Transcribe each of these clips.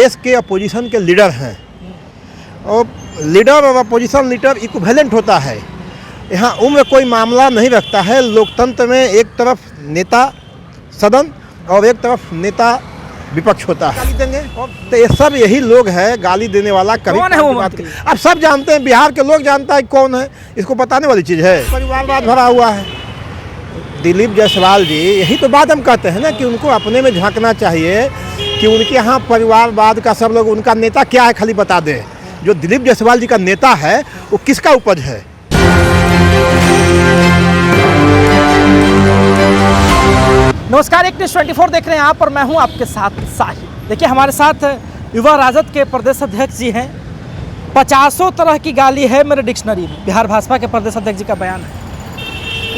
देश के अपोजिशन के लीडर हैं और लीडर और अपोजिशन लीडर इक्विवेलेंट होता है। यहाँ उम्र कोई मामला नहीं रखता है। लोकतंत्र में एक तरफ नेता सदन और एक तरफ नेता विपक्ष होता है। गाली देंगे तो ये सब यही लोग हैं गाली देने वाला। कभी कौन है वो मंत्री? अब सब जानते हैं, बिहार के लोग जानता है कौन है, इसको बताने वाली चीज़ है। परिवारवाद भरा हुआ है। दिलीप जायसवाल जी, यही तो बात हम कहते हैं ना कि उनको अपने में झांकना चाहिए कि उनके यहाँ परिवारवाद का सब लोग, उनका नेता क्या है खाली बता दें। जो दिलीप जायसवाल जी का नेता है वो किसका उपज है? नमस्कार, एक न्यूज़ 24 देख रहे हैं आप और मैं हूं आपके साथ साहिल। देखिए हमारे साथ युवा राजद के प्रदेश अध्यक्ष जी हैं। 50 तरह की गाली है मेरे डिक्शनरी में, बिहार भाजपा के प्रदेश अध्यक्ष जी का बयान है।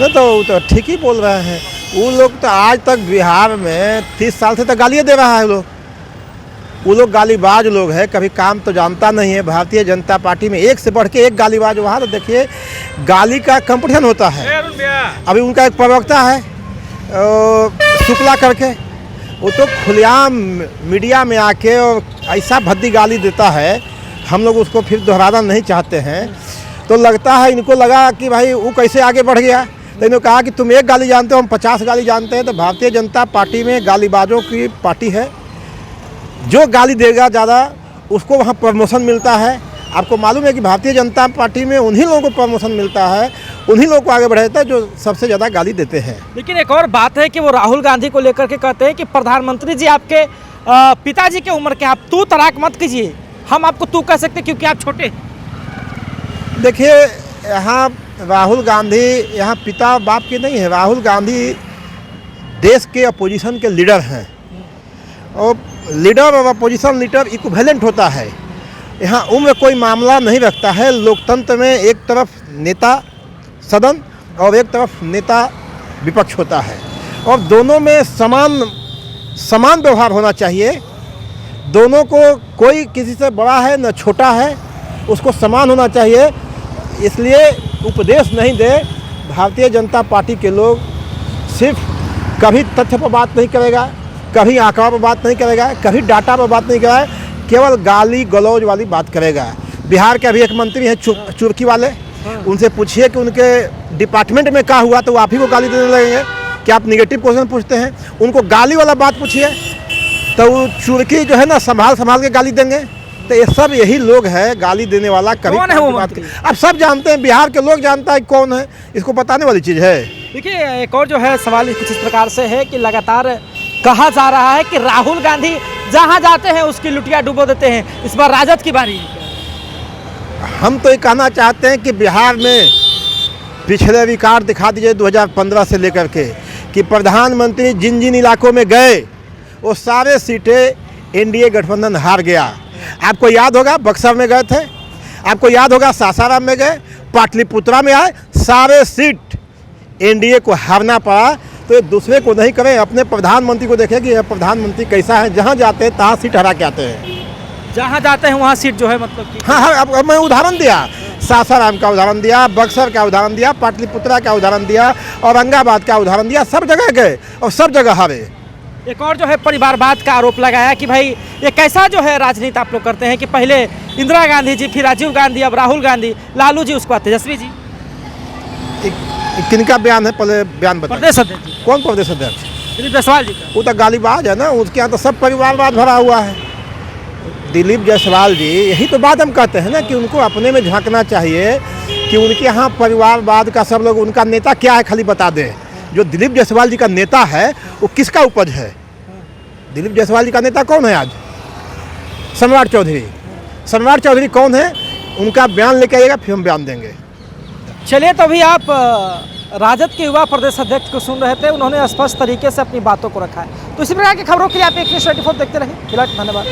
नहीं तो ठीक ही बोल रहे हैं। वो लोग तो आज तक बिहार में 30 साल से तो गालियाँ दे रहा है लोग। वो लोग गालीबाज लोग हैं, कभी काम तो जानता नहीं है। भारतीय जनता पार्टी में एक से बढ़ के एक गालीबाज। वहाँ तो देखिए गाली का कंपटीशन होता है। अभी उनका एक प्रवक्ता है शुक्ला करके, वो तो खुलेआम मीडिया में आके और ऐसा भद्दी गाली देता है, हम लोग उसको फिर दोहराना नहीं चाहते हैं। तो लगता है इनको लगा कि भाई वो कैसे आगे बढ़ गया। तो इन्होंने कहा कि तुम एक गाली जानते हो, हम 50 गाली जानते हैं। तो भारतीय जनता पार्टी में गालीबाजों की पार्टी है। जो गाली देगा ज़्यादा उसको वहाँ प्रमोशन मिलता है। आपको मालूम है कि भारतीय जनता पार्टी में उन्हीं लोगों को प्रमोशन मिलता है, उन्हीं लोगों को आगे बढ़ाता है जो सबसे ज़्यादा गाली देते हैं। लेकिन एक और बात है कि वो राहुल गांधी को लेकर के कहते हैं कि प्रधानमंत्री जी आपके पिताजी के उम्र के, आप तू तराक मत कीजिए, हम आपको तू कह सकते क्योंकि आप छोटे। देखिए यहाँ राहुल गांधी यहाँ पिता बाप के नहीं है। राहुल गांधी देश के अपोजिशन के लीडर हैं और लीडर और अपोजिशन लीडर इक्विवेलेंट होता है। यहाँ उम्र कोई मामला नहीं रखता है। लोकतंत्र में एक तरफ नेता सदन और एक तरफ नेता विपक्ष होता है और दोनों में समान व्यवहार होना चाहिए। दोनों को, कोई किसी से बड़ा है न छोटा है, उसको समान होना चाहिए। इसलिए उपदेश नहीं दे। भारतीय जनता पार्टी के लोग सिर्फ कभी तथ्य पर बात नहीं करेगा, कभी आंकड़ा पर बात नहीं करेगा, कभी डाटा पर बात नहीं करेगा, केवल गाली गलौज वाली बात करेगा। बिहार के अभी एक मंत्री हैं चुरकी वाले, उनसे पूछिए कि उनके डिपार्टमेंट में क्या हुआ तो वो आप ही को गाली देने लगेंगे कि आप निगेटिव क्वेश्चन पूछते हैं। उनको गाली वाला बात पूछिए तो वो चुरकी जो है ना संभाल के गाली देंगे। तो ये सब यही लोग हैं गाली देने वाला। कभी कौन है वो मंत्री? अब सब जानते हैं, बिहार के लोग जानता है कौन है, इसको बताने वाली चीज़ है। देखिए एक और जो है सवाल कुछ इस प्रकार से है कि लगातार कहा जा रहा है कि राहुल गांधी जहां जाते हैं उसकी लुटिया डुबो देते हैं। इस बार राजद की बारी। हम तो ये कहना चाहते हैं कि बिहार में पिछले रिकॉर्ड दिखा दीजिए 2015 से लेकर के कि प्रधानमंत्री जिन जिन इलाकों में गए वो सारे सीटें एनडीए गठबंधन हार गया। आपको याद होगा बक्सर में गए थे, आपको याद होगा सासाराम में गए, पाटलिपुत्रा में आए, सारे सीट एनडीए को हारना पड़ा। तो एक दूसरे को नहीं करें, अपने प्रधानमंत्री को देखें कि यह प्रधानमंत्री कैसा है। जहाँ जाते हैं तहाँ सीट हरा के आते हैं, जहाँ जाते हैं वहाँ सीट जो है मतलब कि हाँ। अब मैं उदाहरण दिया, सासाराम का उदाहरण दिया, बक्सर का उदाहरण दिया, पाटलिपुत्रा का उदाहरण दिया, औरंगाबाद का उदाहरण दिया। सब जगह गए और सब जगह हारे। एक और जो है परिवारवाद का आरोप लगाया कि भाई ये कैसा जो है राजनीति आप लोग करते हैं कि पहले इंदिरा गांधी जी, फिर राजीव गांधी, अब राहुल गांधी, लालू जी, उसके बाद तेजस्वी जी। किनका बयान है? पहले बयान बताइए। प्रदेश अध्यक्ष। कौन प्रदेश अध्यक्ष? दिलीप जायसवाल जी का। वो तो गालीबाज है ना, उसके यहाँ तो सब परिवारवाद भरा हुआ है। दिलीप जायसवाल जी, यही तो बात हम कहते हैं ना कि उनको अपने में झांकना चाहिए कि उनके यहाँ परिवारवाद का सब लोग, उनका नेता क्या है खाली बता दें। जो दिलीप जायसवाल जी का नेता है वो किसका उपज है? दिलीप जायसवाल जी का नेता कौन है आज? सम्राट चौधरी। सम्राट चौधरी कौन है? उनका बयान लेके आइएगा, फिर हम बयान देंगे। चलिए, तो अभी आप राजद के युवा प्रदेश अध्यक्ष को सुन रहे थे। उन्होंने स्पष्ट तरीके से अपनी बातों को रखा है। तो इसी प्रकार की खबरों के लिए आप एक न्यूज़ 24 देखते रहें। फिलहाल धन्यवाद।